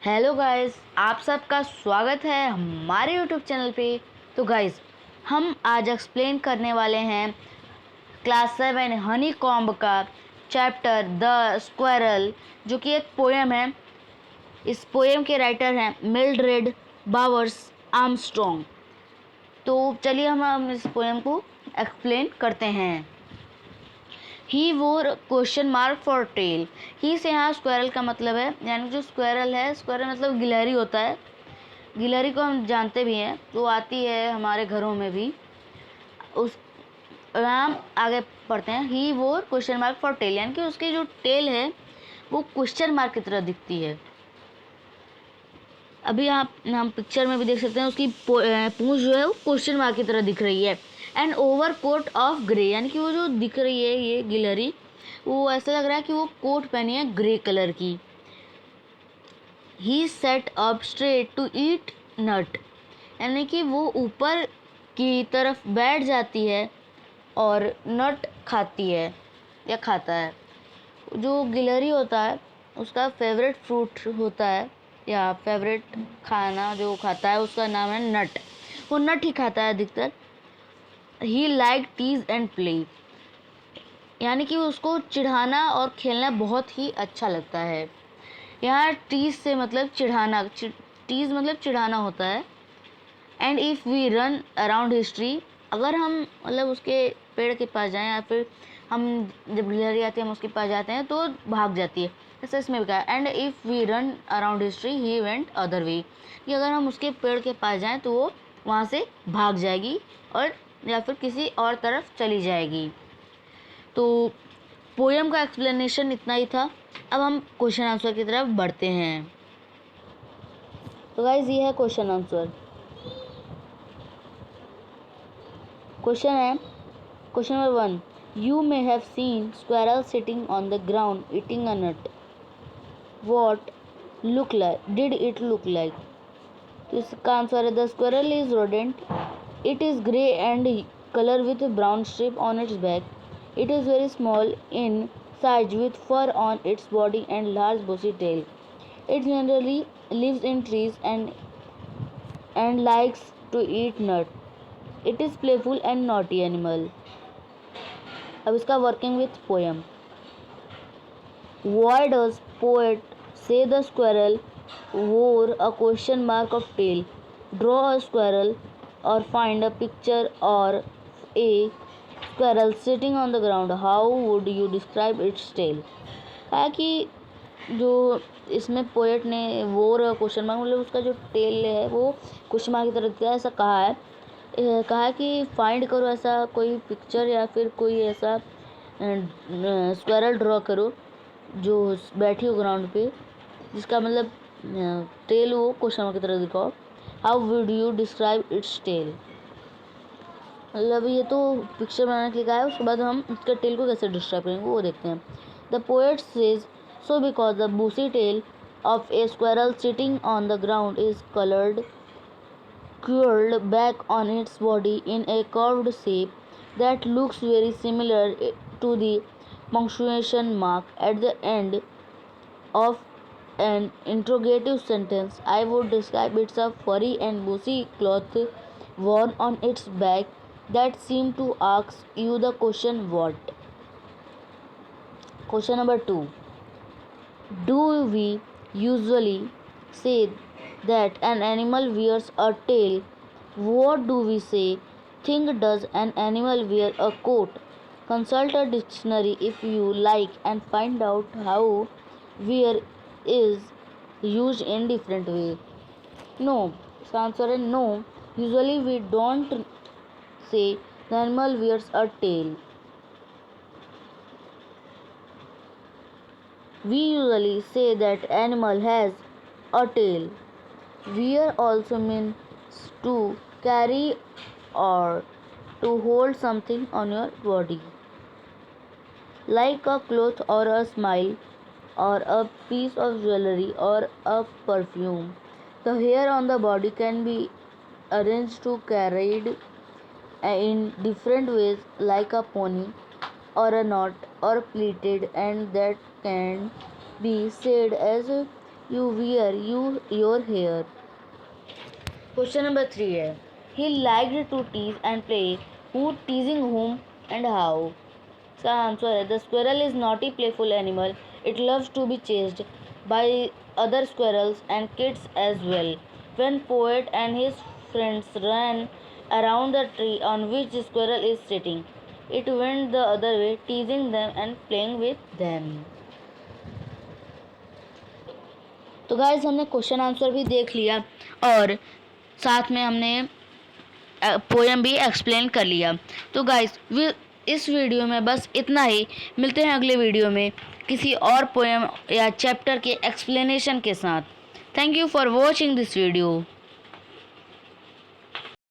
Hello guys, आप सबका स्वागत है हमारे यूट्यूब चैनल पे। तो गाइस, हम आज एक्सप्लेन करने वाले हैं क्लास 7 हनी कॉम्ब का चैप्टर द स्क्वायरल, जो कि एक पोएम है। इस पोएम के राइटर हैं मिल्ड्रेड बावर्स आर्मस्ट्रॉन्ग। तो चलिए हम इस पोएम को एक्सप्लेन करते हैं। ही वोर क्वेश्चन मार्क फॉर टेल। ही से यहाँ स्क्वायरल का मतलब है, यानी जो स्क्वायरल है, स्क्वायरल मतलब गिलहरी होता है। गिलहरी को हम जानते भी हैं, वो आती है हमारे घरों में भी। उस हम आगे पढ़ते हैं। ही वोर क्वेश्चन मार्क फॉर टेल, यानी कि उसकी जो टेल है वो क्वेश्चन मार्क की तरह दिखती है। अभी हम पिक्चर में भी देख सकते हैं, उसकी पूंछ जो है वो क्वेश्चन मार्क की तरह दिख रही है। And overcoat of grey, यानी कि वो जो दिख रही है ये गिलहरी, वो ऐसा लग रहा है कि वो कोट पहनी है ग्रे कलर की। He set up straight to eat nut, यानी कि वो ऊपर की तरफ बैठ जाती है और नट खाती है या खाता है। जो गिलहरी होता है उसका फेवरेट फ्रूट होता है या फेवरेट खाना जो खाता है उसका नाम है नट। वो नट ही खाता है अधिकतर। ही लाइक टीज एंड प्ले, यानी कि उसको चिढ़ाना और खेलना बहुत ही अच्छा लगता है। यहाँ टीज से मतलब चिढ़ाना, टीज मतलब चिढ़ाना होता है। And if we run around history, अगर हम मतलब उसके पेड़ के पास जाएं या फिर हम जब गिलहरी आती है हम उसके पास जाते हैं तो भाग जाती है, ऐसा इसमें भी कहा। And if we run around history he went other way, कि अगर हम उसके पेड़ के पास जाएं तो वो वहाँ से भाग जाएगी और या फिर किसी और तरफ चली जाएगी। तो पोएम का एक्सप्लेनेशन इतना ही था। अब हम क्वेश्चन आंसर की तरफ बढ़ते हैं। तो गाइस, ये है क्वेश्चन आंसर। क्वेश्चन है, question number 1, you may have seen squirrel sitting on the ground eating a nut. What look like did it look like? तो इसका आंसर है the squirrel is rodent. It is grey and colour with brown strip on its back. It is very small in size with fur on its body and large bushy tail. It generally lives in trees and likes to eat nuts. It is playful and naughty animal. अब इसका working with poem. Why does poet say the squirrel wore a question mark of tail? Draw a squirrel or find a picture or a squirrel sitting on the ground. How would you describe its tail? कहा कि जो इसमें poet ने वोर question mark मतलब उसका जो tell है वो क्वेश्चन मार्क की तरह दिखता है, ऐसा कहा है। कहा कि फाइंड करो ऐसा कोई पिक्चर या फिर कोई ऐसा स्क्वायरल ड्रॉ करो जो बैठी हो ग्राउंड पे, जिसका मतलब टेल वो क्वेश्चन मार्क की तरह दिखाओ। How would you describe its tail, मतलब ये तो पिक्चर बनाने के लिए कहा है, उसके बाद हम इसके टेल को कैसे डिस्क्राइब करेंगे वो देखते हैं। The poet says so because the bushy tail of a squirrel sitting on the ground is coloured curled back on its body in a curved shape that looks very similar to the punctuation mark at the end of an interrogative sentence. I would describe it as a furry and bushy cloth worn on its back that seemed to ask you the question what. Question number 2. Do we usually say that an animal wears a tail? What do we say? Think, does an animal wear a coat? Consult a dictionary if you like and find out how wear is used in different way. No. The answer is no. Usually we don't say the animal wears a tail. We usually say that animal has a tail. Wear also means to carry or to hold something on your body, like a cloth or a smile or a piece of jewelry or a perfume. The hair on the body can be arranged to carried in different ways, like a pony or a knot or pleated, and that can be said as you wear your hair. Question number 3 है he liked to tease and play. Who teasing whom and how? इसका answer है the squirrel is naughty playful animal. It loves to be chased by other squirrels and kids as well. When poet and his friends ran around the tree on which the squirrel is sitting, it went the other way, teasing them and playing with them. तो guys हमने question answer भी देख लिया और साथ में हमने poem भी एक्सप्लेन कर लिया। तो गाइस इस वीडियो में बस इतना ही। मिलते हैं अगले वीडियो में किसी और पोएम या चैप्टर के एक्सप्लेनेशन के साथ। Thank you for watching this video.